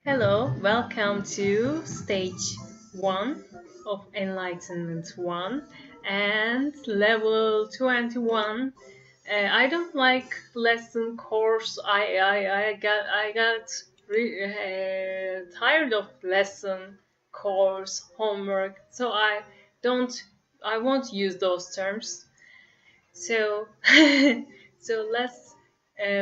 Hello, welcome to stage 1 of Enlightenment 1 and level 21. I don't like lesson course. I got tired of lesson course homework, so don't I won't use those terms. So, so let's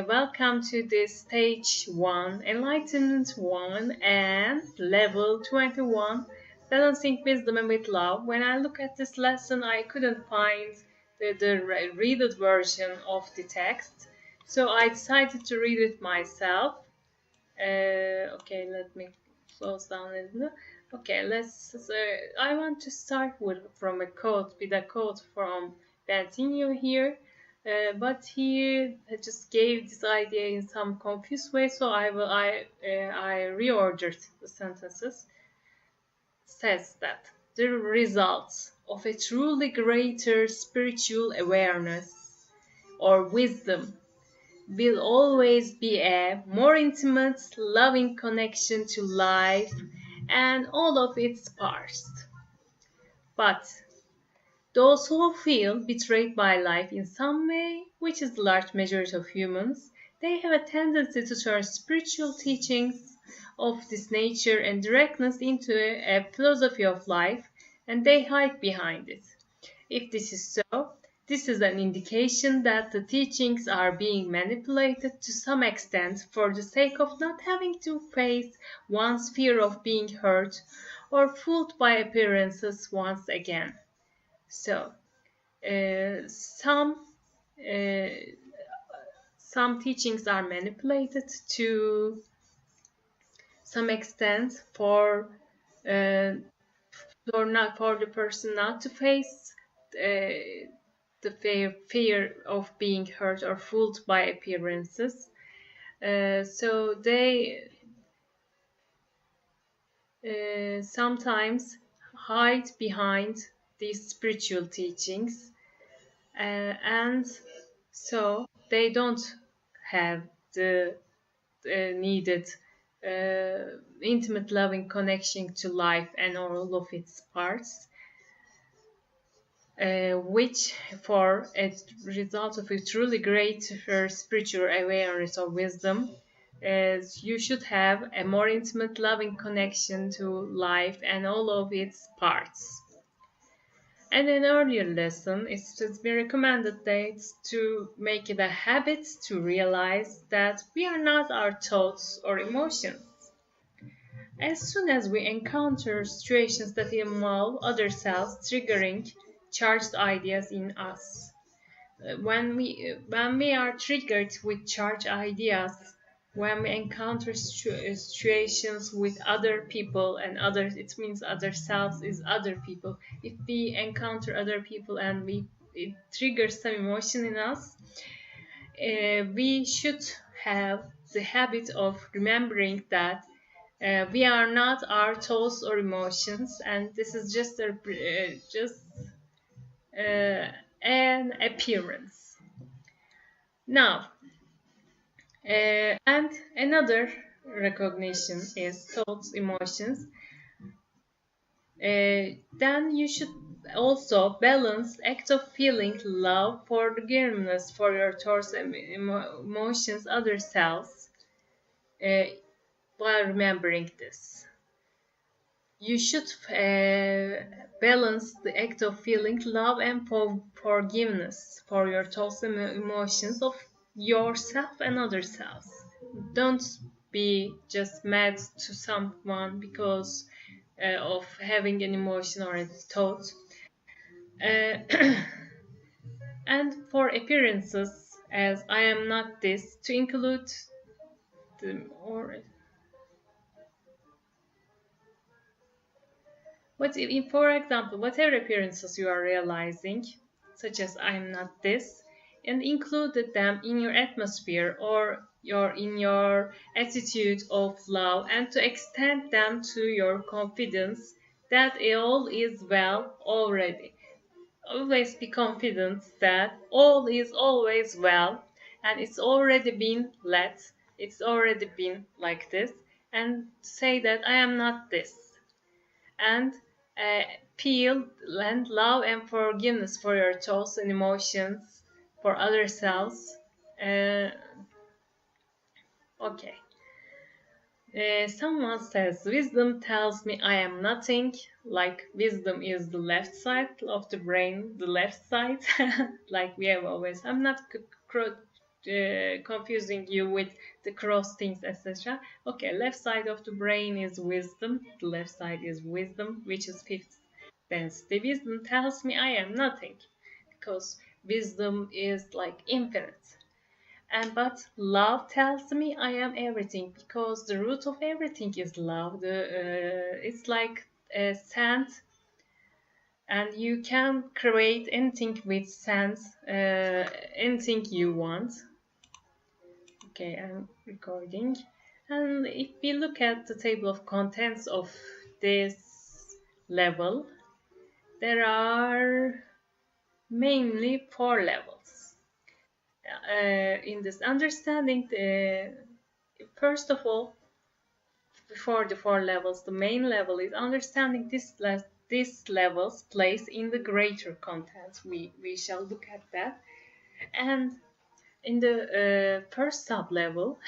welcome to this stage 1, enlightenment 1, and level 21, balancing wisdom and with love. When I look at this lesson, I couldn't find the read it version of the text, so I decided to read it myself. Okay, let me close down a little. Okay, let's. I want to start with a quote from Bentinho here, but he just gave this idea in some confused way. So I reordered the sentences. Says that the results of a truly greater spiritual awareness or wisdom will always be a more intimate, loving connection to life and all of its parts. But those who feel betrayed by life in some way, which is the large majority of humans, they have a tendency to turn spiritual teachings of this nature and directness into a philosophy of life, and they hide behind it. If this is so, this is an indication that the teachings are being manipulated to some extent for the sake of not having to face one's fear of being hurt or fooled by appearances once again. So, uh, some uh, some teachings are manipulated to some extent uh, for the person not to face the fear of being hurt or fooled by appearances. So they sometimes hide behind these spiritual teachings, and so they don't have the needed intimate loving connection to life and all of its parts, which for a result of a truly greater spiritual awareness or wisdom, you should have a more intimate loving connection to life and all of its parts. And in an earlier lesson, it has been recommended that to make it a habit to realize that we are not our thoughts or emotions. As soon as we encounter situations that involve other selves triggering charged ideas in us, when we are triggered with charged ideas, when we encounter situations with other people and others, it means other selves is other people. If we encounter other people and it triggers some emotion in us, we should have the habit of remembering that we are not our thoughts or emotions, and this is just an appearance. Now, and another recognition is thoughts, emotions. Then you should also balance act of feeling love, forgiveness for your thoughts and emotions, other selves, uh, while remembering this. You should balance the act of feeling love and forgiveness for your thoughts and emotions of yourself and other selves. Don't be just mad to someone because of having an emotion or a thought. Uh, and for appearances, as I am not this, to include the or for example, whatever appearances you are realizing, such as I am not this, and included them in your atmosphere or in your attitude of love, and to extend them to your confidence that all is well already. Always be confident that all is always well, and it's already been let, it's already been like this, and say that I am not this, and feel and love and forgiveness for your thoughts and emotions for other selves. Okay. Someone says, wisdom tells me I am nothing. Like wisdom is the left side of the brain, the left side. Like we have always. I'm not confusing you with the cross things, etc. Okay, left side of the brain is wisdom. The left side is wisdom, which is fifth sense. The wisdom tells me I am nothing, because wisdom is like infinite. And but love tells me I am everything, because the root of everything is love. It's like a sand, and you can create anything with sand, anything you want. Okay, I'm recording. And if we look at the table of contents of this level, there are mainly 4 levels. In this understanding, first of all, before the 4 levels, the main level is understanding this level's place in the greater content. We shall look at that. And in the first sub level,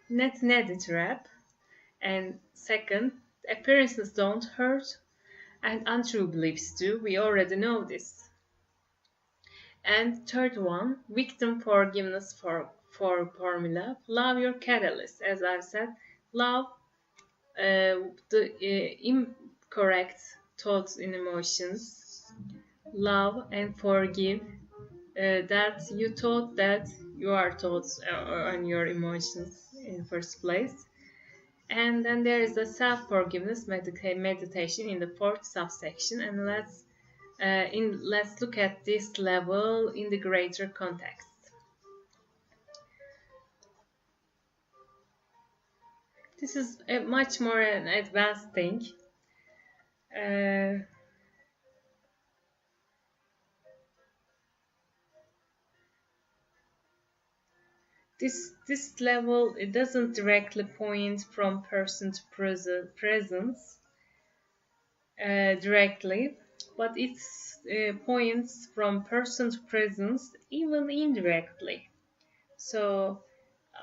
net needed rap, and second, appearances don't hurt, and untrue beliefs do. We already know this. And third one, victim forgiveness for formula. Love your catalyst. As I've said, love the incorrect thoughts and emotions, love and forgive that you thought that your thoughts and your emotions in the first place. And then there is the self-forgiveness meditation in the 4th subsection, and let's look at this level in the greater context. This is a much more an advanced thing. This level, it doesn't directly point from person to presence directly, but it points from person to presence even indirectly. So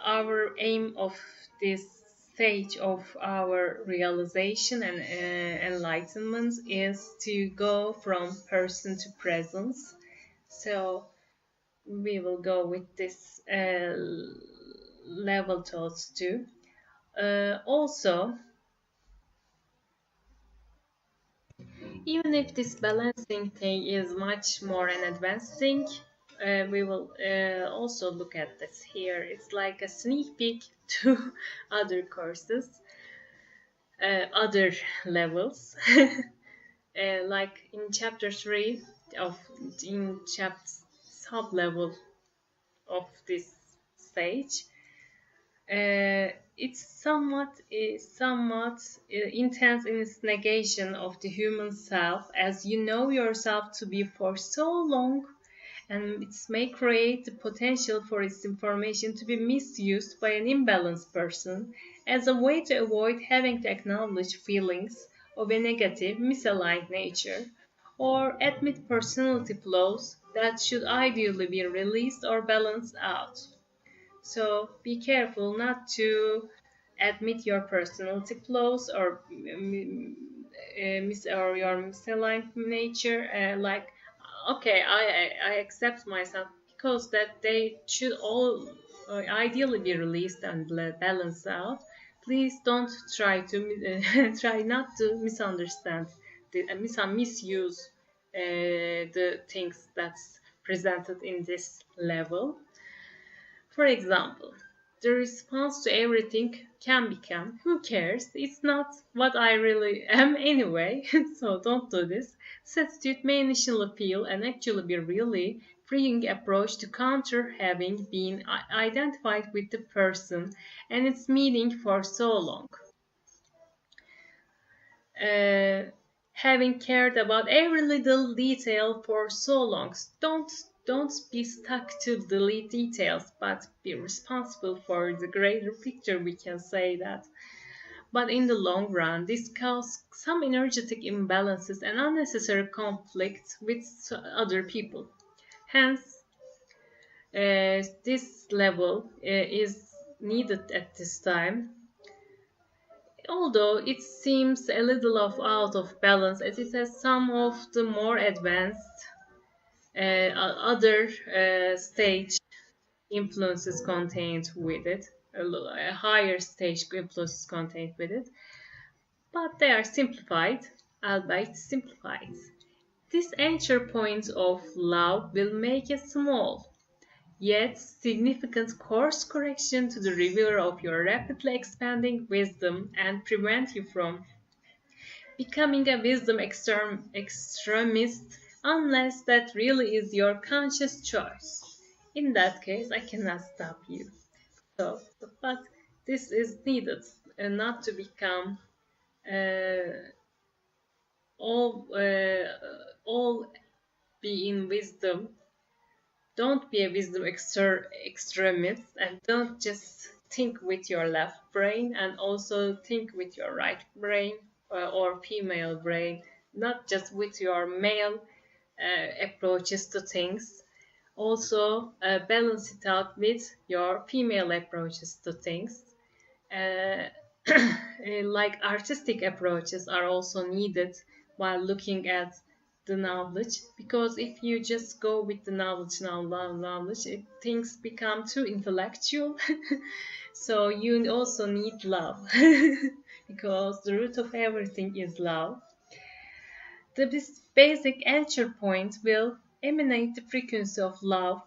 our aim of this stage of our realization and enlightenment is to go from person to presence. So we will go with this level thoughts too. Also, even if this balancing thing is much more an advanced thing, we will also look at this here. It's like a sneak peek to other courses, other levels. Like in chapter 3 in chapter sub level of this stage, it's somewhat intense in its negation of the human self, as you know yourself to be for so long, and it may create the potential for its information to be misused by an imbalanced person as a way to avoid having to acknowledge feelings of a negative, misaligned nature, or admit personality flaws that should ideally be released or balanced out. So be careful not to admit your personality flaws or or your misaligned nature. Like, okay, I accept myself, because that they should all ideally be released and balanced out. Please don't try to try not to misunderstand misuse the things that's presented in this level. For example, the response to everything can become, who cares? It's not what I really am anyway, so don't do this. This attitude may initially feel and actually be really freeing approach to counter having been identified with the person and its meaning for so long. Having cared about every little detail for so long, don't be stuck to the details, but be responsible for the greater picture. We can say that. But in the long run, this causes some energetic imbalances and unnecessary conflict with other people. Hence, this level is needed at this time, although it seems a little out of balance as it has some of the more advanced other stage influences contained with it, a higher stage influences contained with it, but they are simplified, albeit simplified. This entry point of love will make a small, yet significant course correction to the river of your rapidly expanding wisdom and prevent you from becoming a wisdom extremist unless that really is your conscious choice. In that case, I cannot stop you. So, but this is needed not to become uh, all be in wisdom. Don't be a wisdom extremist and don't just think with your left brain and also think with your right brain or female brain, not just with your male approaches to things. Also, balance it out with your female approaches to things. Uh, like artistic approaches are also needed while looking at the knowledge, because if you just go with the knowledge, things become too intellectual. So you also need love because the root of everything is love. This basic entry point will emanate the frequency of love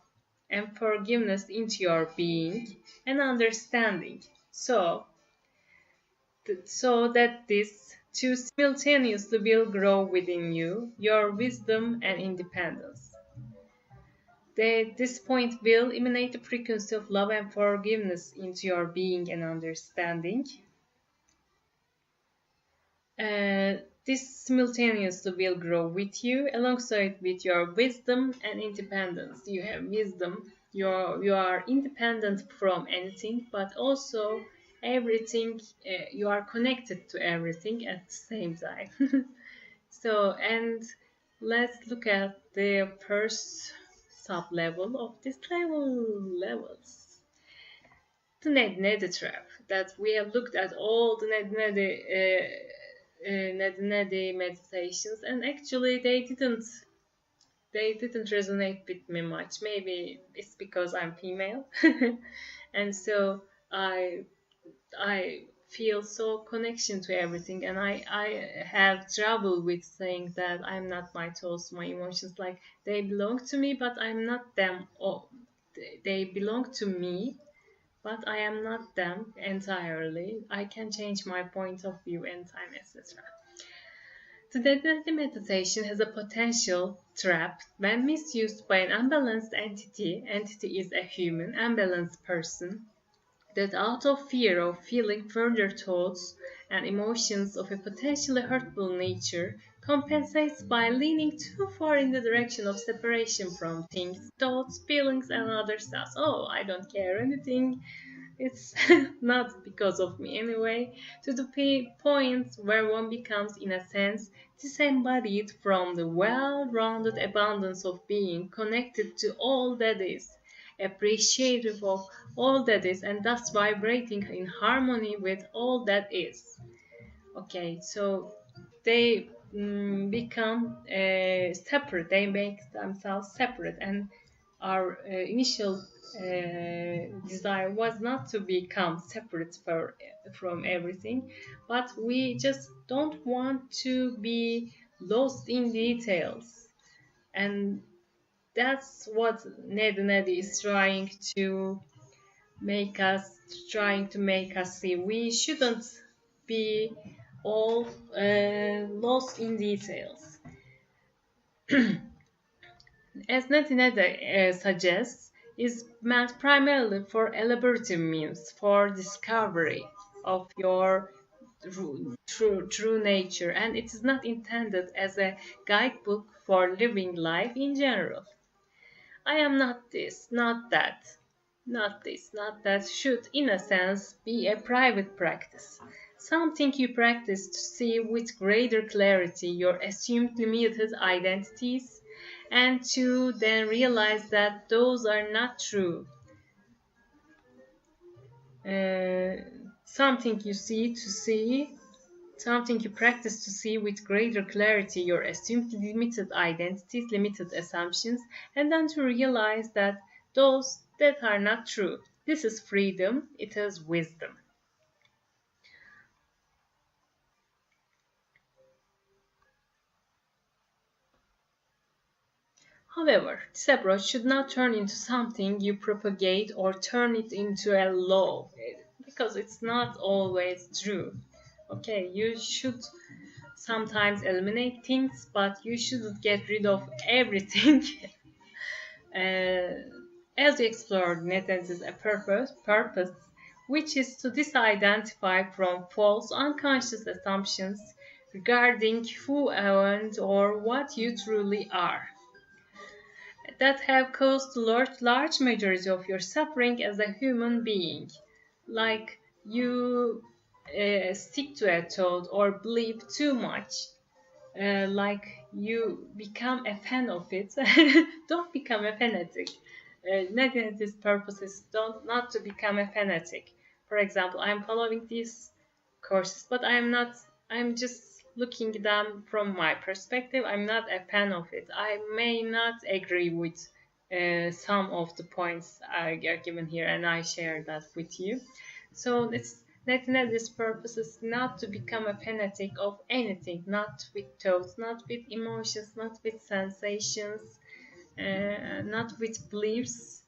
and forgiveness into your being and understanding. So that these two simultaneously will grow within you, your wisdom and independence. This point will emanate the frequency of love and forgiveness into your being and understanding. This simultaneously will grow with you alongside with your wisdom and independence. You have wisdom, you are independent from anything, but also everything, you are connected to everything at the same time. So, and let's look at the first sub level of this levels. The Ned trap, that we have looked at all the Ned meditations, and actually they didn't resonate with me much. Maybe it's because I'm female, and so I feel so connection to everything, and I have trouble with saying that I'm not my thoughts, my emotions, like they belong to me, but I'm not them. Or they belong to me, but I am not them entirely. I can change my point of view anytime, etc. The identity meditation has a potential trap when misused by an unbalanced entity. Entity is a human, unbalanced person that out of fear of feeling further thoughts and emotions of a potentially hurtful nature compensates by leaning too far in the direction of separation from things, thoughts, feelings, and other stuff. Oh, I don't care anything. It's not because of me anyway, to the point where one becomes, in a sense, disembodied from the well-rounded abundance of being connected to all that is, appreciative of all that is, and thus vibrating in harmony with all that is. Okay, so they become separate, they make themselves separate, and our initial desire was not to become separate from everything, but we just don't want to be lost in details, and that's what Ned is trying to make us see. We shouldn't be all lost in details. As Ned suggests, is meant primarily for elaborative means for discovery of your true nature, and it is not intended as a guidebook for living life in general. I am not this, not that, not this, not that should, in a sense, be a private practice. something you practice to see with greater clarity your assumed limited identities and to then realize that those are not true. Uh, something you see, something you practice to see with greater clarity your assumed limited identities, limited assumptions, and then to realize that those that are not true. This is freedom, it is wisdom. However, this approach should not turn into something you propagate or turn it into a law, because it's not always true. Okay, you should sometimes eliminate things, but you shouldn't get rid of everything. uh, as we explored net a purpose, which is to disidentify from false unconscious assumptions regarding who and or what you truly are that have caused large majority of your suffering as a human being. Like you stick to a thought or believe too much, like you become a fan of it. Don't become a fanatic. Negative purposes don't not to become a fanatic. For example, I'm following these courses, but I'm not. I'm just looking them from my perspective. I'm not a fan of it. I may not agree with some of the points are given here, and I share that with you. So it's this purpose is not to become a fanatic of anything, not with thoughts, not with emotions, not with sensations, not with beliefs.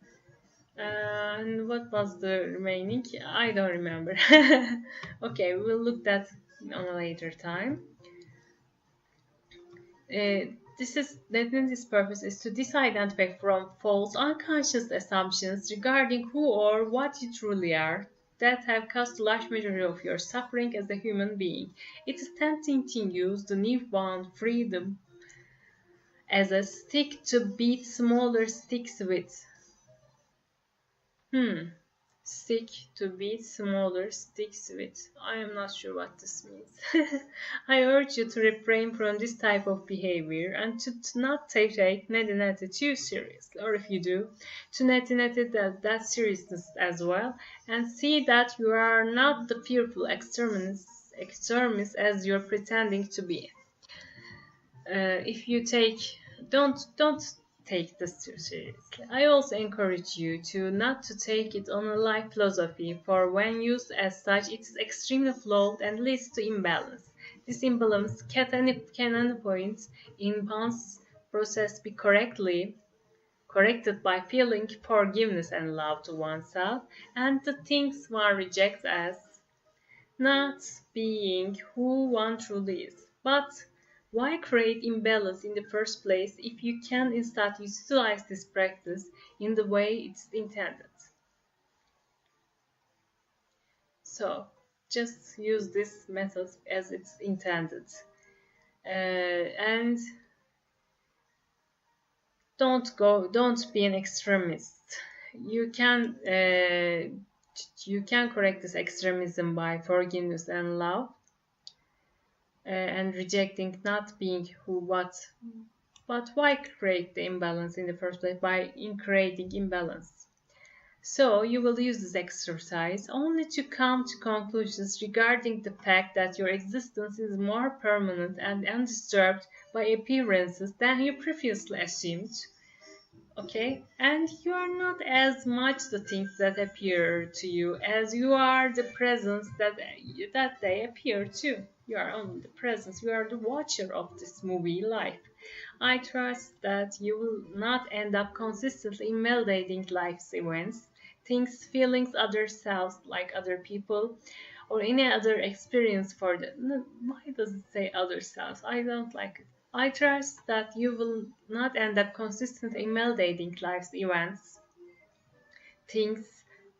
And what was the remaining? I don't remember. Okay, we'll look that on a later time. This purpose is to disidentify from false unconscious assumptions regarding who or what you truly are that have caused a large majority of your suffering as a human being. It is tempting to use the newfound freedom as a stick to beat smaller sticks with. Stick to beat smaller sticks with. I am not sure what this means. I urge you to refrain from this type of behavior and to not take neti too seriously, or if you do, to neti that seriousness as well, and see that you are not the fearful extremist as you're pretending to be. If you don't take this too seriously. I also encourage you to not to take it on a life philosophy, for when used as such, it is extremely flawed and leads to imbalance. This imbalance can at any point in one's process be corrected by feeling forgiveness and love to oneself and the things one rejects as not being who one truly is. But why create imbalance in the first place if you can instead utilize this practice in the way it's intended? So just use this method as it's intended. And don't be an extremist. You can correct this extremism by forgiveness and love, and rejecting not being who what. But why create the imbalance in the first place by creating imbalance? So you will use this exercise only to come to conclusions regarding the fact that your existence is more permanent and undisturbed by appearances than you previously assumed. Okay, and you are not as much the things that appear to you as you are the presence that they appear to. You are only the presence, you are the watcher of this movie life. I trust that you will not end up consistently invalidating life's events, things, feelings, other selves, like other people, or any other experience for them. No, why does it say other selves? I don't like it. I trust that you will not end up consistently invalidating life's events, things,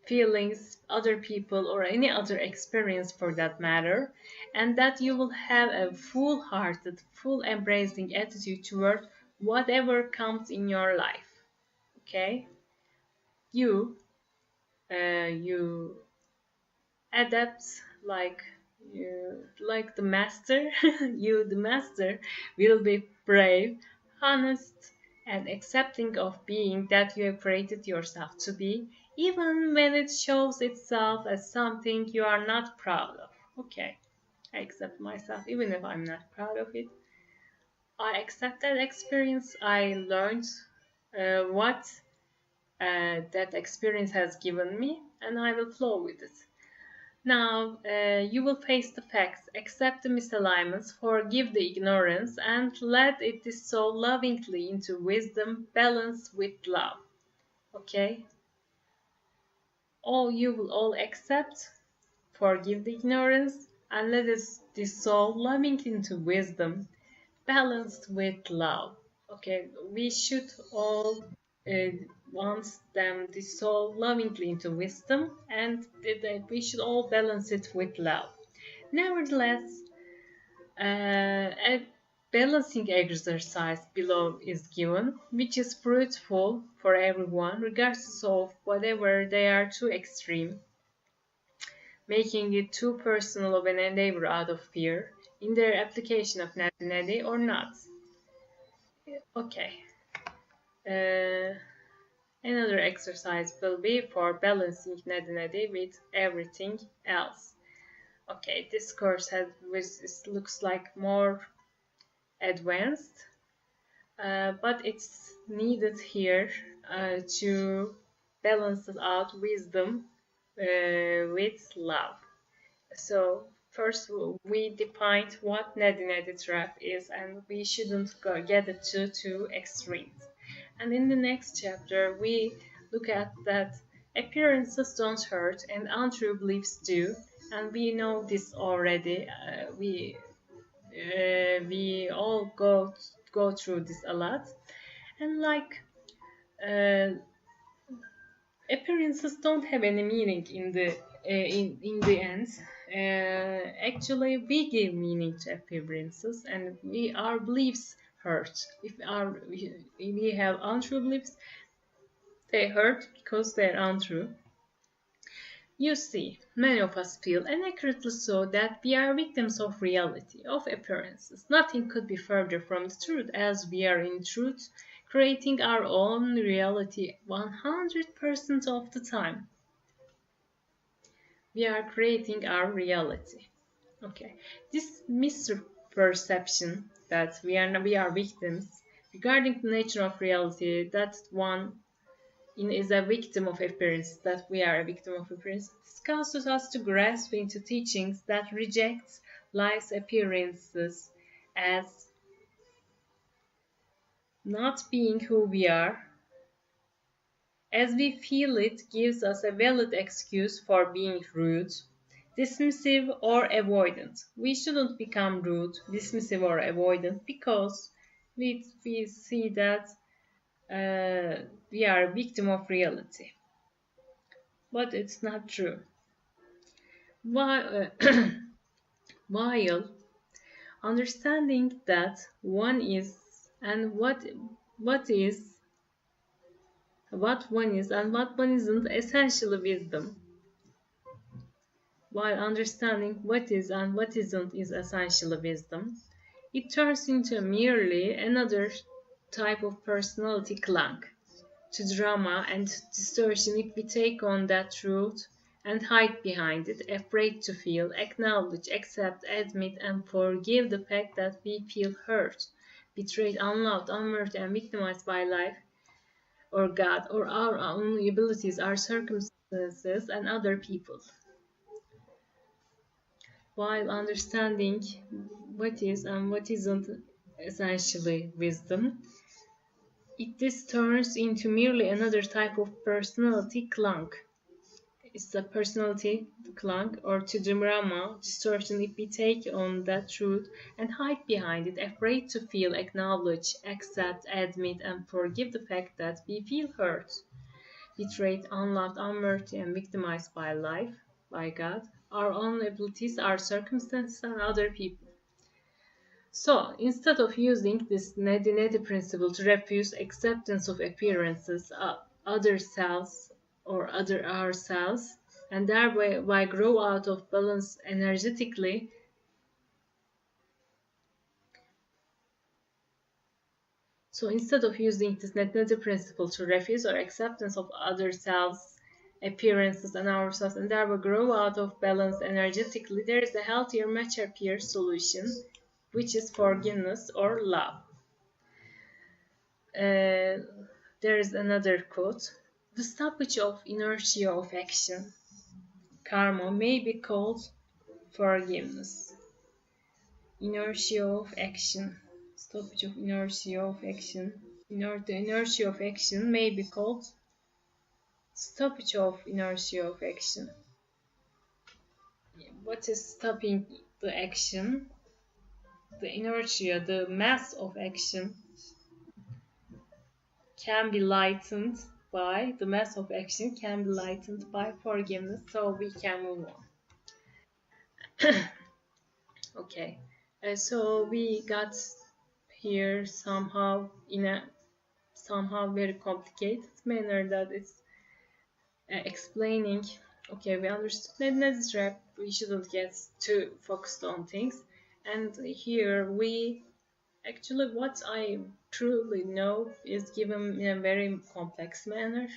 feelings, other people, or any other experience for that matter, and that you will have a full-hearted, full embracing attitude toward whatever comes in your life. Okay? You adapt, like like the master, you, the master, will be brave, honest, and accepting of being that you have created yourself to be, even when it shows itself as something you are not proud of. Okay, I accept myself, even if I'm not proud of it. I accept that experience. I learned what that experience has given me, and I will flow with it. Now, you will face the facts, accept the misalignments, forgive the ignorance, and let it dissolve lovingly into wisdom balanced with love. Okay? You will all accept, forgive the ignorance, and let it dissolve lovingly into wisdom balanced with love. Okay, we should all uh, want them dissolve lovingly into wisdom, and we should all balance it with love. Nevertheless, a balancing exercise below is given, which is fruitful for everyone, regardless of whatever they are too extreme, making it too personal of an endeavor out of fear in their application of nadi nadi or not. Okay. Uh, Another exercise will be for balancing nadi nadi with everything else. Okay, this course looks like more advanced, but it's needed here to balance out wisdom with love. So first we defined what nadi nadi trap is, and we shouldn't get it too extremes. And in the next chapter we look at that appearances don't hurt and untrue beliefs do, and we know this already. We all go through this a lot, and like appearances don't have any meaning in the end. Actually, we give meaning to appearances, and our beliefs hurt. If we have untrue beliefs, they hurt because they're untrue. You see, many of us feel, and accurately so, that we are victims of reality, of appearances. Nothing could be further from the truth, as we are in truth creating our own reality 100% of the time. We are creating our reality. Okay, this misperception that we are victims regarding the nature of reality, that one is a victim of appearance, that we are a victim of appearance. This causes us to grasp into teachings that reject life's appearances as not being who we are, as we feel it gives us a valid excuse for being rude, dismissive, or avoidant. We shouldn't become rude, dismissive, or avoidant because we see that we are a victim of reality. But it's not true. While understanding that one is and what one is and what one isn't essentially wisdom. While understanding what is and what isn't is essentially wisdom, it turns into merely another type of personality clung to drama and distortion if we take on that truth and hide behind it, afraid to feel, acknowledge, accept, admit, and forgive the fact that we feel hurt, betrayed, unloved, unworthy, and victimized by life or God or our own abilities, our circumstances, and other people. While understanding what is and what isn't essentially wisdom, this turns into merely another type of personality clung. It's a personality clung or to drama distortion if we take on that truth and hide behind it, afraid to feel, acknowledge, accept, admit, and forgive the fact that we feel hurt, betrayed, unloved, unworthy, and victimized by life, by God, our own abilities, our circumstances, and other people. So, instead of using this nadi-nadi principle to refuse acceptance of appearances, other selves, or other ourselves, and thereby grow out of balance energetically. So instead of using this net-negative principle to refuse or acceptance of other selves, appearances, and ourselves, and thereby grow out of balance energetically, there is a healthier, much happier solution, which is forgiveness or love. There is another quote. The stoppage of inertia of action, karma, may be called forgiveness. Inertia of action, stoppage of inertia of action. The inertia of action may be called stoppage of inertia of action. What is stopping the action? The inertia, the mass of action can be lightened by, the mass of action can be lightened by forgiveness, so we can move on. Okay, so we got here somehow in a very complicated manner that it's explaining. Okay, we understood that we shouldn't get too focused on things, and here we actually, what I truly know is given in a very complex manner.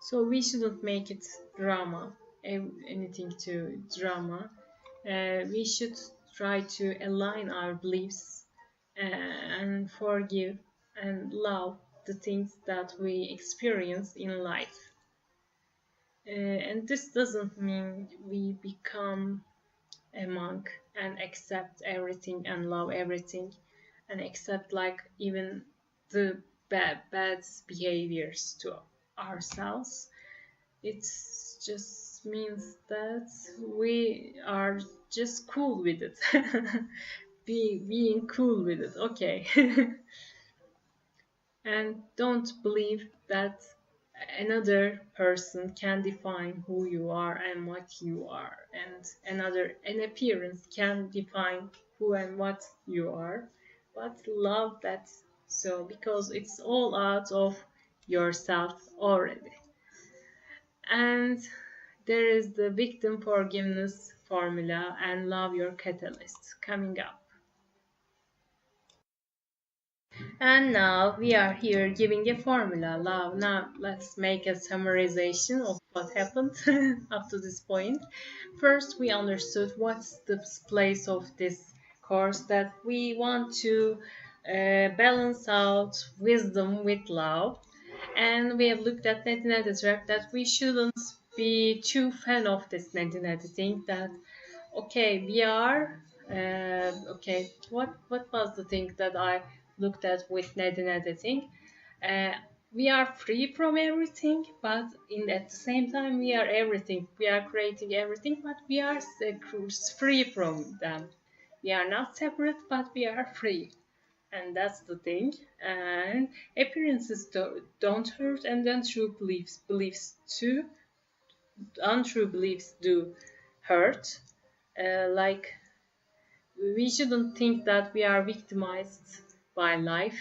So we shouldn't make it drama, anything to drama. We should try to align our beliefs and forgive and love the things that we experience in life. And this doesn't mean we become a monk and accept everything and love everything and accept like even the bad behaviors to ourselves. It just means that we are just cool with it. Being cool with it, okay. And don't believe that another person can define who you are and what you are, and an appearance can define who and what you are, but love that, so because it's all out of yourself already. And there is the victim forgiveness formula and love your catalyst coming up. And now we are here giving a formula, love. Now let's make a summarization of what happened up to this point. First, we understood what's the place of this course, that we want to balance out wisdom with love. And we have looked at net trap, that we shouldn't be too fan of this net thing, that okay, we are okay. What was the thing that I looked at with net editing? Uh, we are free from everything, but at the same time we are everything. We are creating everything, but we are free from them. We are not separate, but we are free, and that's the thing. And appearances don't hurt, and untrue beliefs too. Untrue beliefs do hurt. Like, we shouldn't think that we are victimized by life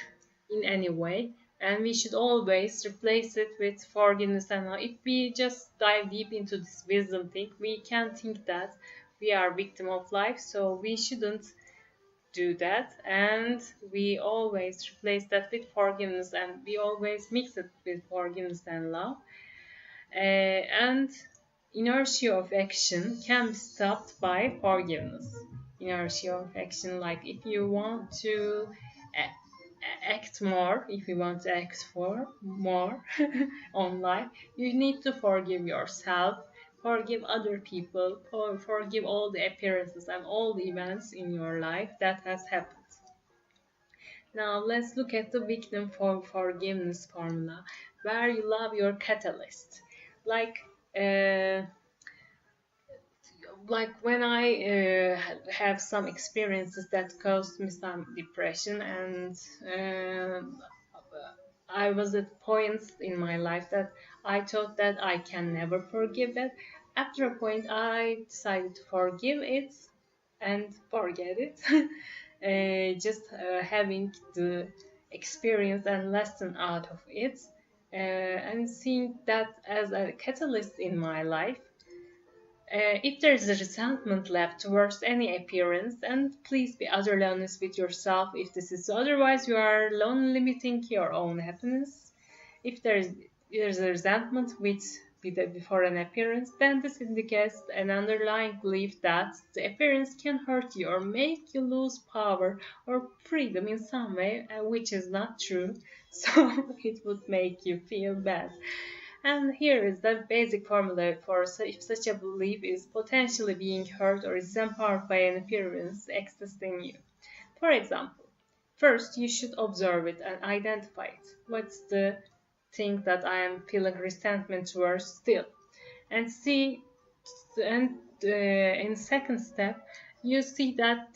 in any way, and we should always replace it with forgiveness and love. If we just dive deep into this wisdom thing, we can think that we are victim of life, so we shouldn't do that, and we always replace that with forgiveness, and we always mix it with forgiveness and love. And inertia of action can be stopped by forgiveness. Inertia of action, like if you want to act more, if you want to act for more on life, you need to forgive yourself, forgive other people, forgive all the appearances and all the events in your life that has happened. Now let's look at the victim forgiveness formula, where you love your catalyst. Like when I have some experiences that caused me some depression, and I was at points in my life that I thought that I can never forgive that. After a point, I decided to forgive it and forget it. just having the experience and lesson out of it, and seeing that as a catalyst in my life. If there is a resentment left towards any appearance, and please be utterly honest with yourself if this is so. Otherwise, you are alone limiting your own happiness. If there's a resentment before an appearance, then this indicates an underlying belief that the appearance can hurt you or make you lose power or freedom in some way, which is not true. So it would make you feel bad. And here is the basic formula for if such a belief is potentially being hurt or is empowered by an appearance existing in you. For example, first you should observe it and identify it. What's the thing that I am feeling resentment towards still? And see, and in second step, you see that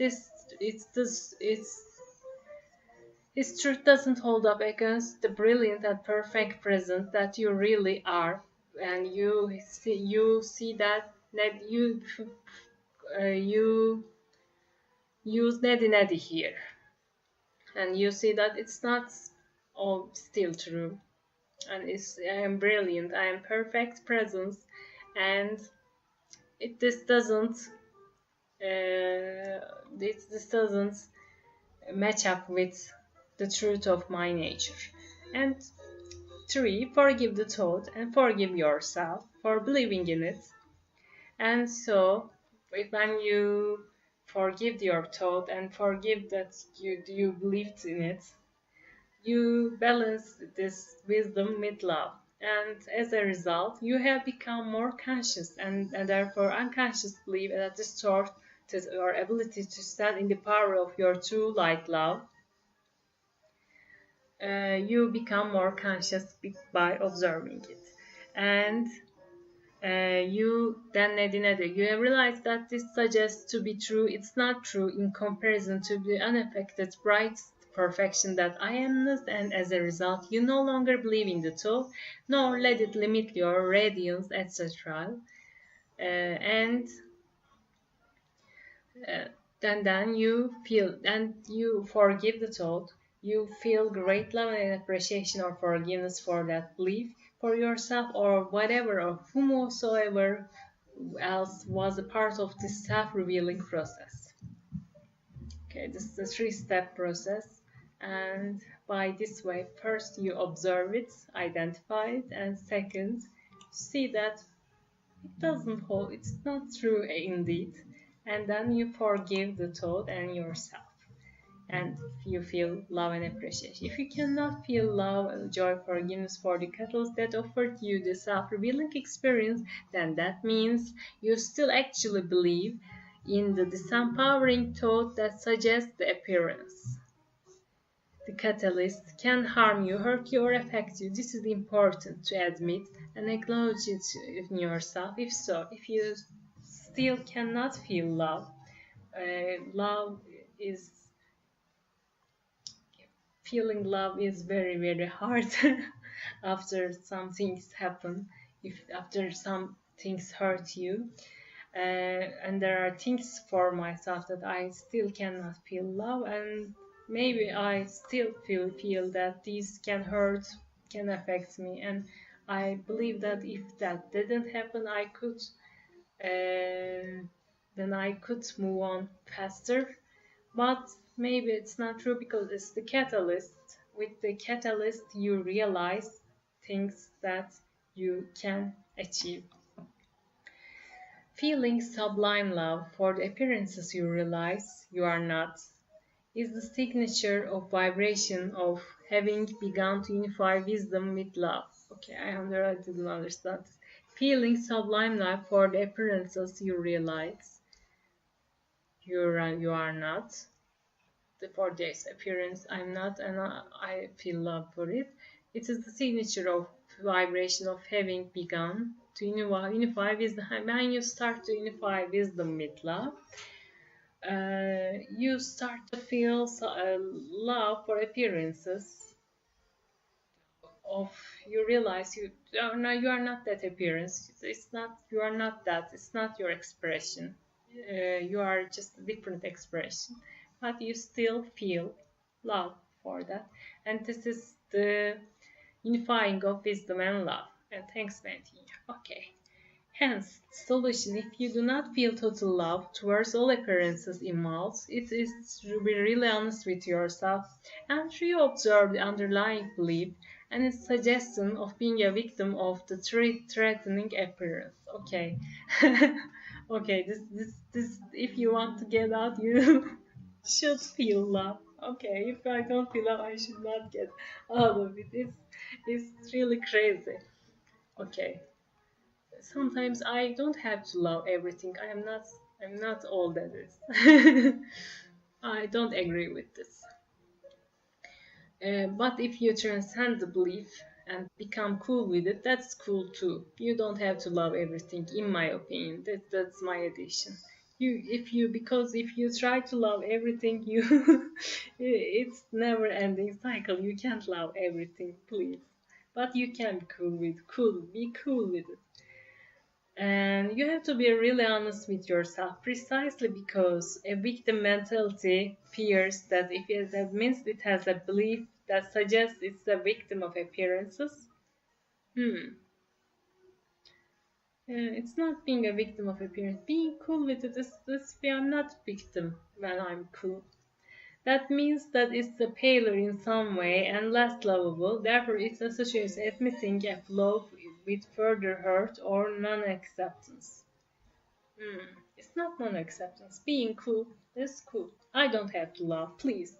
its truth doesn't hold up against the brilliant and perfect present that you really are, and you see that you use nedi nedi here, and you see that it's not all still true, and I am brilliant, I am perfect presence, and this doesn't this doesn't match up with the truth of my nature. And 3. Forgive the thought and forgive yourself for believing in it. And so, when you forgive your thought and forgive that you believed in it, you balance this wisdom with love. And as a result, you have become more conscious and therefore unconsciously that distort your ability to stand in the power of your true light love. You become more conscious by observing it. And you realize that this suggests to be true. It's not true in comparison to the unaffected bright perfection that I amness, and as a result you no longer believe in the thought nor let it limit your radiance, etc. And then you feel and you forgive the thought. You feel great love and appreciation or forgiveness for that belief, for yourself or whatever or whomsoever else was a part of this self-revealing process. Okay, this is a 3-step process, and by this way, first you observe it, identify it, and second, see that it doesn't hold, it's not true indeed, and then you forgive the thought and yourself, and you feel love and appreciation. If you cannot feel love, joy, forgiveness for the catalyst that offered you the self-revealing experience, then that means you still actually believe in the disempowering thought that suggests the appearance. The catalyst can harm you, hurt you, or affect you. This is important to admit and acknowledge it in yourself. If so, if you still cannot feel love, feeling love is very, very hard after some things happen, after some things hurt you. And there are things for myself that I still cannot feel love, and maybe I still feel that these can hurt, can affect me, and I believe that if that didn't happen, then I could move on faster. But maybe it's not true because it's the catalyst. With the catalyst, you realize things that you can achieve. Feeling sublime love for the appearances you realize you are not is the signature of vibration of having begun to unify wisdom with love. Okay, I didn't understand. Feeling sublime love for the appearances you realize you are not. For this appearance, I'm not, and I feel love for it. It is the signature of vibration of having begun to unify wisdom. When you start to unify wisdom with love, you start to feel love for appearances. You realize you are not that appearance. You are not that. It's not your expression. You are just a different expression. but you still feel love for that. And this is the unifying of wisdom and love. And thanks, Valentina. Okay. Hence, solution: if you do not feel total love towards all appearances involved, it is to be really honest with yourself and re-observe the underlying belief and its suggestion of being a victim of the threatening appearance. Okay. Okay, this, if you want to get out, you should feel love. Okay, if I don't feel love, I should not get out of it. It's really crazy. Okay. Sometimes I don't have to love everything. I'm not all that is. I don't agree with this. But if you transcend the belief and become cool with it, that's cool too. You don't have to love everything, in my opinion. That's my addition. Because if you try to love everything, it's never ending cycle. You can't love everything, please. But you can be cool with it. And you have to be really honest with yourself, precisely because a victim mentality fears that that means it has a belief that suggests it's a victim of appearances. It's not being a victim of appearance. Being cool with it is this way. I'm not victim when I'm cool. That means that it's a paler in some way and less lovable. Therefore, it associates admitting a flaw with further hurt or non-acceptance. It's not non-acceptance. Being cool is cool. I don't have to love, please.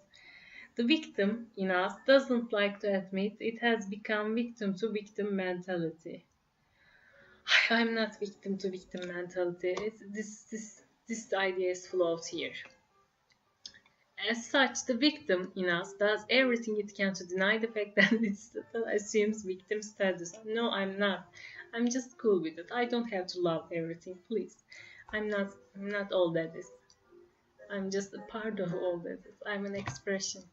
The victim in us doesn't like to admit it has become victim to victim mentality. I'm not victim to victim mentality. This idea is flawed here. As such, the victim in us does everything it can to deny the fact that it assumes victim status. No, I'm not. I'm just cool with it. I don't have to love everything, please. I'm not all that is. I'm just a part of all that is. I'm an expression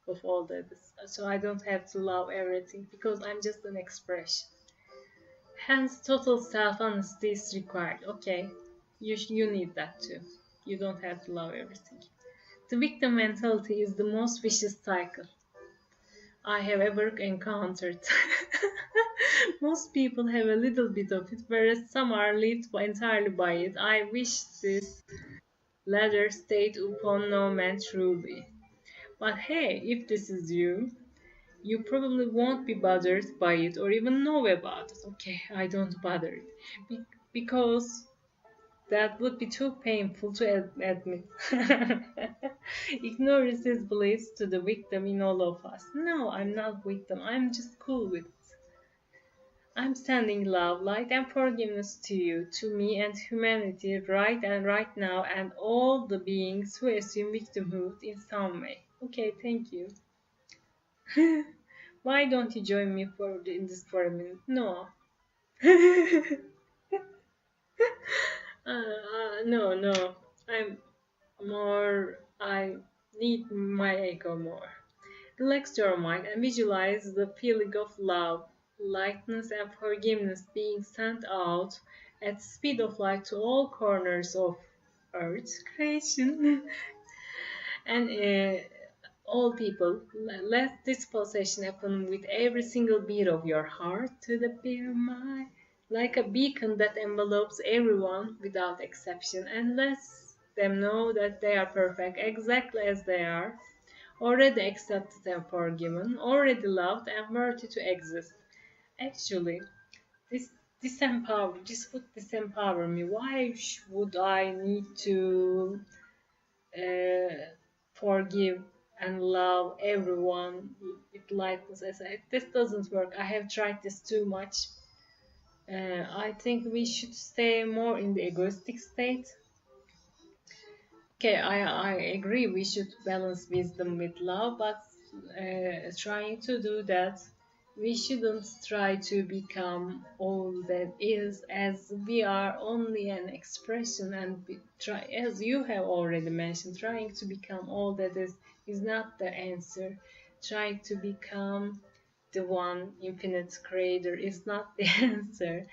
of all that is. So I don't have to love everything because I'm just an expression. Hence, total self-honesty is required. Okay, you need that too. You don't have to love everything. The victim mentality is the most vicious cycle I have ever encountered. Most people have a little bit of it, whereas some are lived entirely by it. I wish this latter state upon no man truly. But hey, if this is you, you probably won't be bothered by it or even know about it. Okay, I don't bother it. Because that would be too painful to admit. Ignorance is bliss to the victim in all of us. No, I'm not victim. I'm just cool with it. I'm sending love, light, and forgiveness to you, to me, and humanity right now, and all the beings who assume victimhood in some way. Okay, thank you. Why don't you join me in this for a minute? No. No. I need my ego more. Relax your mind and visualize the feeling of love, lightness, and forgiveness being sent out at the speed of light to all corners of Earth's creation. And all people, let this pulsation happen with every single beat of your heart to the beat of mine, like a beacon that envelopes everyone without exception and lets them know that they are perfect exactly as they are, already accepted and forgiven, already loved and worthy to exist. Actually, this this would disempower me. Why would I need to uh, forgive and love everyone with lightness? This doesn't work. I have tried this too much. I think we should stay more in the egoistic state. Okay, I agree we should balance wisdom with love, but trying to do that, we shouldn't try to become all that is, as we are only an expression, and as you have already mentioned, trying to become all that is not the answer. Trying to become the one infinite creator is not the answer.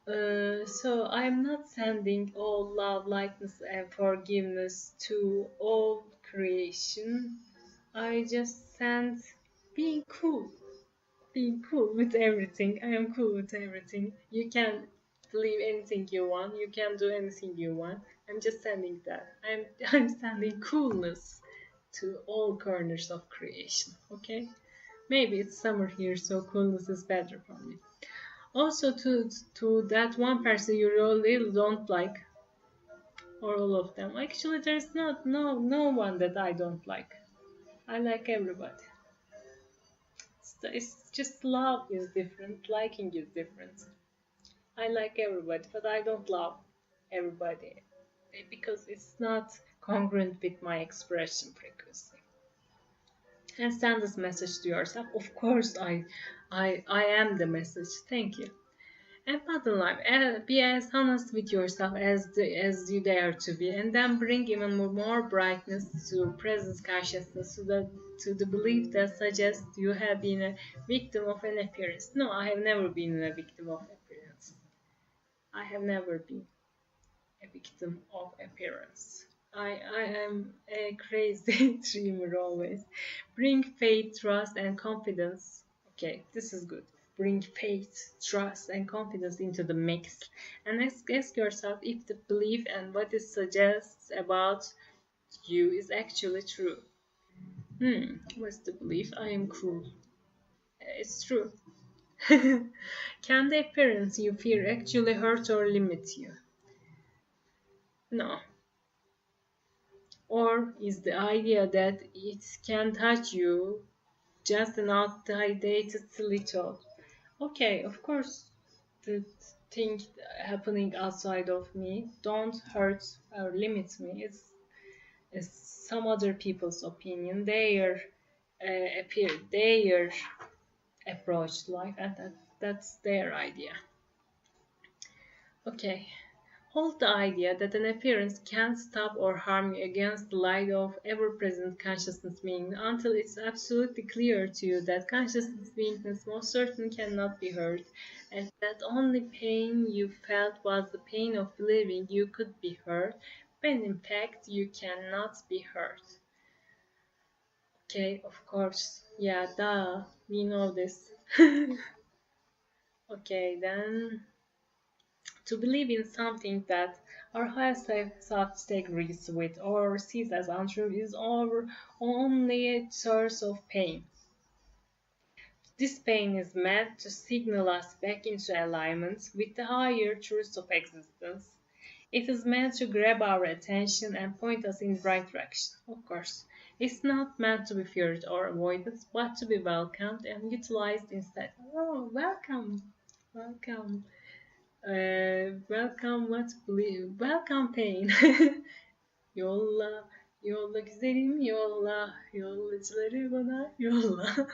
So I'm not sending all love, lightness, and forgiveness to all creation. I just send being cool, being cool with everything. I am cool with everything. You can believe anything you want. You can do anything you want. I'm just sending that. I'm sending coolness to all corners of creation. Okay. Maybe it's summer here, so coolness is better for me. Also, to that one person you really don't like, or all of them. Actually, there's not no one that I don't like. I like everybody. It's just love is different, liking is different. I like everybody, but I don't love everybody because it's not congruent with my expression frequency. And send this message to yourself. Of course, I am the message. Thank you. And bottom line, be as honest with yourself as you dare to be, and then bring even more brightness to presence consciousness, to the belief that suggests you have been a victim of an appearance. No, I have never been a victim of appearance. I have never been a victim of appearance. I am a crazy dreamer always. Bring faith, trust, and confidence. Okay, this is good. Bring faith, trust, and confidence into the mix. And ask yourself if the belief and what it suggests about you is actually true. What's the belief? I am cool. It's true. Can the appearance you fear actually hurt or limit you? No. Or is the idea that it can touch you just an outdated silly thought? Okay, of course, the thing happening outside of me don't hurt or limit me. It's some other people's opinion, their approach to life, and that's their idea. Okay. Hold the idea that an appearance can't stop or harm you against the light of ever-present consciousness being until it's absolutely clear to you that consciousness beingness most certainly cannot be hurt, and that only pain you felt was the pain of believing you could be hurt, when in fact you cannot be hurt. Okay, of course. Yeah, duh. We know this. Okay, then to believe in something that our higher self disagrees with or sees as untrue is our only a source of pain. This pain is meant to signal us back into alignment with the higher truths of existence. It is meant to grab our attention and point us in the right direction. Of course, it's not meant to be feared or avoided, but to be welcomed and utilized instead. Oh, welcome! Welcome! Welcome pain. Yolla, yolla güzelim yolla, yollacıları bana yolla.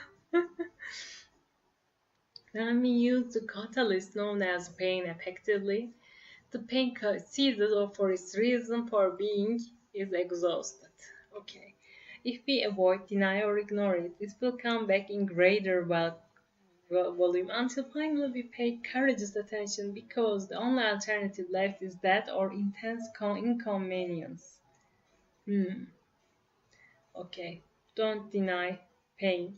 When we use the catalyst known as pain effectively, the pain ceases or for its reason for being is exhausted. Okay. If we avoid, deny, or ignore it, it will come back in greater volume until finally we pay courageous attention because the only alternative left is death or intense inconvenience. Okay, don't deny pain.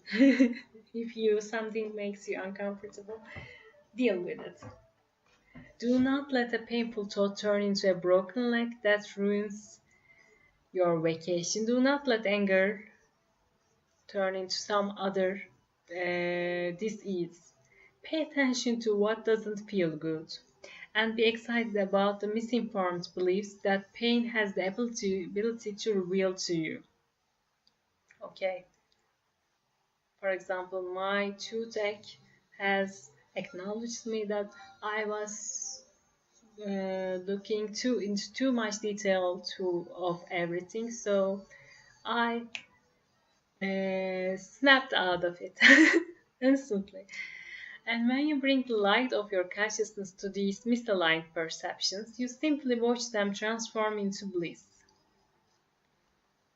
If something makes you uncomfortable, deal with it. Do not let a painful thought turn into a broken leg that ruins your vacation. Do not let anger turn into some other disease. Pay attention to what doesn't feel good and be excited about the misinformed beliefs that pain has the ability to reveal to you. Okay. For example, my toothache has acknowledged me that I was looking into too much detail of everything, so I snapped out of it instantly. And when you bring the light of your consciousness to these misaligned perceptions, you simply watch them transform into bliss.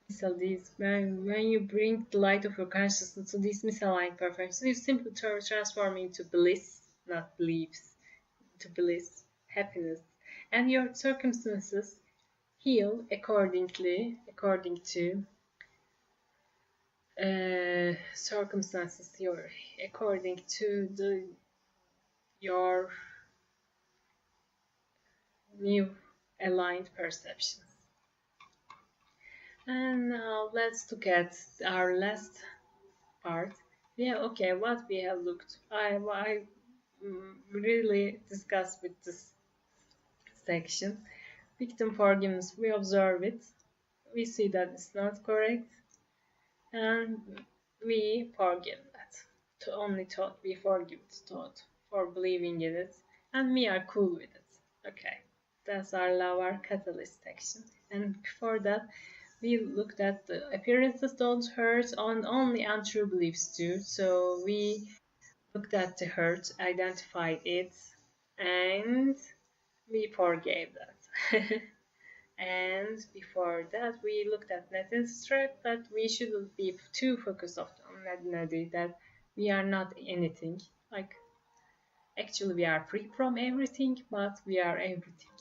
So when you bring the light of your consciousness to these misaligned perceptions, you simply transform into bliss, not beliefs, to bliss. happiness, and your circumstances heal according to circumstances, according to your new aligned perceptions. And now let's look at our last part. Yeah, okay, what we have looked. I really discussed with this section. Victim forgiveness, we observe it, we see that it's not correct, and we forgive that. To only thought, we forgive the thought for believing in it, and we are cool with it. Okay, that's our love, our catalyst section. And before that, we looked at the appearances don't hurt, on only untrue beliefs do. So we looked at the hurt, identified it, and we forgave that. And before that, we looked at net instruct that we shouldn't be too focused on that we are not anything. Like, actually, we are free from everything, but we are everything.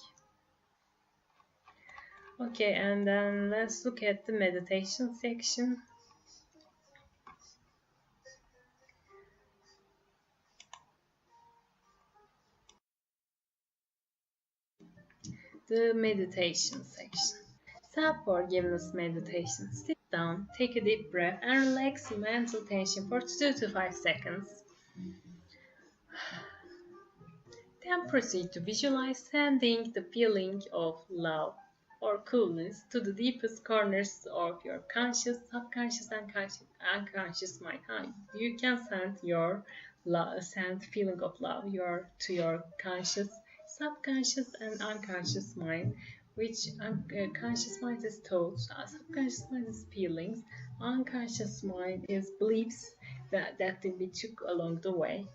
Okay, and then let's look at the meditation section. The meditation section. Self-forgiveness meditation. Sit down, take a deep breath, and relax mental tension for 2 to 5 seconds. Then proceed to visualize sending the feeling of love or coolness to the deepest corners of your conscious, subconscious, and unconscious mind. You can send your feeling of love to your conscious, subconscious, and unconscious mind, which conscious mind is thoughts, subconscious mind is feelings, unconscious mind is beliefs that we took along the way,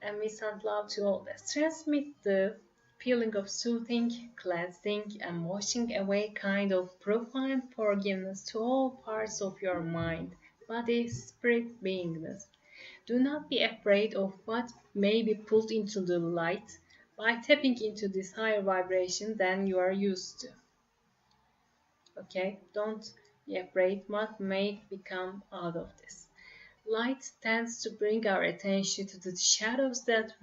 and we send love to all this. Transmit the feeling of soothing, cleansing, and washing away kind of profound forgiveness to all parts of your mind, body, spirit, beingness. Do not be afraid of what may be pulled into the light by tapping into this higher vibration than you are used to. Okay? Don't be afraid what may become out of this. Light tends to bring our attention to the shadows that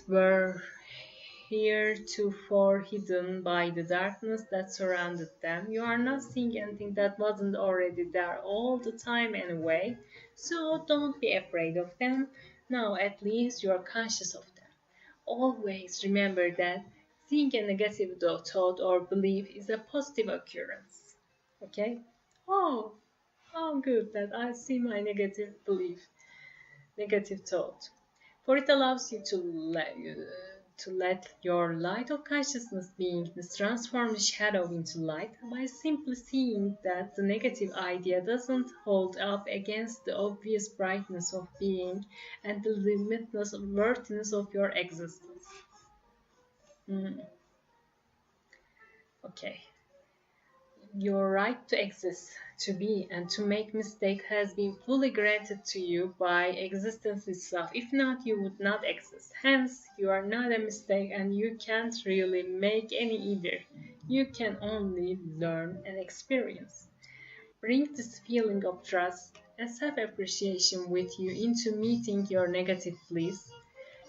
were heretofore hidden by the darkness that surrounded them. You are not seeing anything that wasn't already there all the time anyway, so don't be afraid of them. Now at least you are conscious of them. Always remember that seeing a negative thought or belief is a positive occurrence. Okay? Oh, how good that I see my negative belief, negative thought. For it allows you to let your light of consciousness beingness transform the shadow into light by simply seeing that the negative idea doesn't hold up against the obvious brightness of being and the limitless worthiness of your existence. Okay. Your right to exist, to be, and to make mistakes has been fully granted to you by existence itself. If not, you would not exist. Hence, you are not a mistake and you can't really make any either. You can only learn and experience. Bring this feeling of trust and self-appreciation with you into meeting your negative beliefs.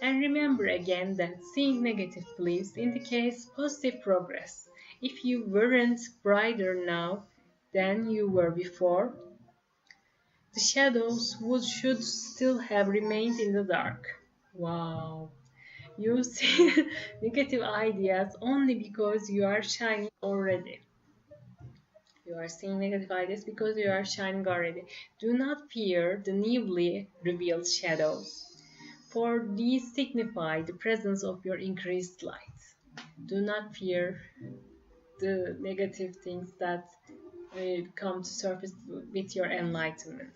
And remember again that seeing negative beliefs indicates positive progress. If you weren't brighter now than you were before, the shadows should still have remained in the dark. Wow. You see negative ideas only because you are shining already. You are seeing negative ideas because you are shining already. Do not fear the newly revealed shadows, for these signify the presence of your increased light. Do not fear the negative things that come to surface with your enlightenment.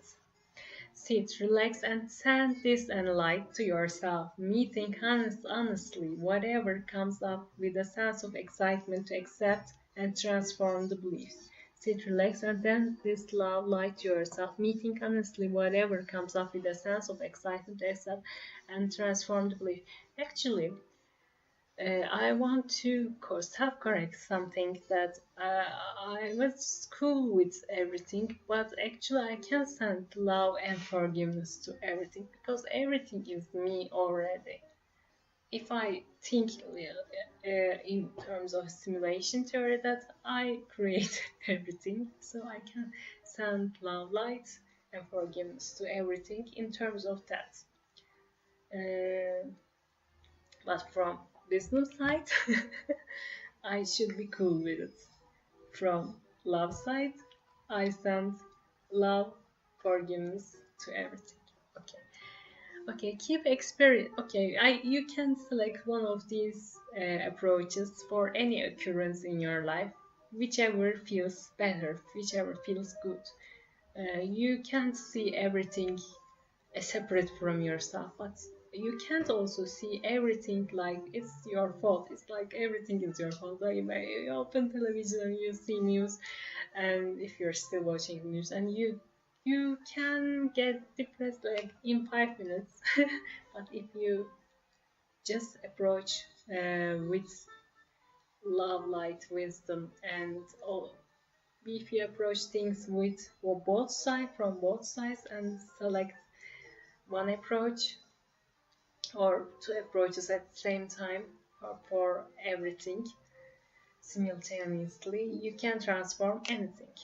Sit, relax, and send this light to yourself, meeting honestly whatever comes up with a sense of excitement to accept and transform the beliefs. sit relaxed, and then this love light to yourself, meeting honestly whatever comes up with a sense of excitement, accept, and transform the belief. Actually, I want to self-correct something that I was cool with everything, but actually I can send love and forgiveness to everything because everything is me already. If I think in terms of simulation theory, that I create everything, so I can send love, light, and forgiveness to everything in terms of that. Uh, but from business side, I should be cool with it. From love side, I send love, forgiveness to everything. Okay. Okay, keep experience. Okay, you can select one of these approaches for any occurrence in your life, whichever feels better, whichever feels good. You can't see everything separate from yourself, but you can't also see everything like it's your fault. It's like everything is your fault. Like you open television and you see news, and if you're still watching news, and you can get depressed like in 5 minutes. But if you just approach with love, light, wisdom, and all, if you approach things with both sides, from both sides, and select one approach or two approaches at the same time for everything simultaneously, you can transform anything.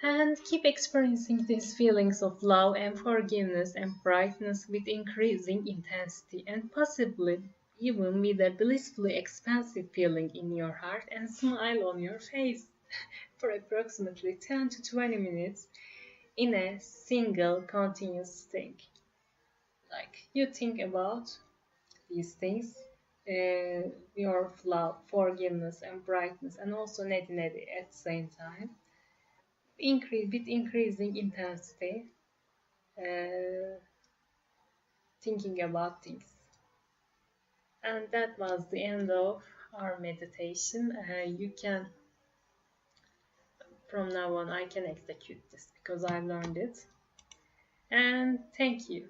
And keep experiencing these feelings of love and forgiveness and brightness with increasing intensity, and possibly even with a blissfully expansive feeling in your heart and smile on your face for approximately 10 to 20 minutes in a single continuous think. Like you think about these things, your love, forgiveness, and brightness, and also neti neti at the same time, with increasing intensity, uh, thinking about things. And that was the end of our meditation. You can, from now on, I can execute this because I learned it. And thank you.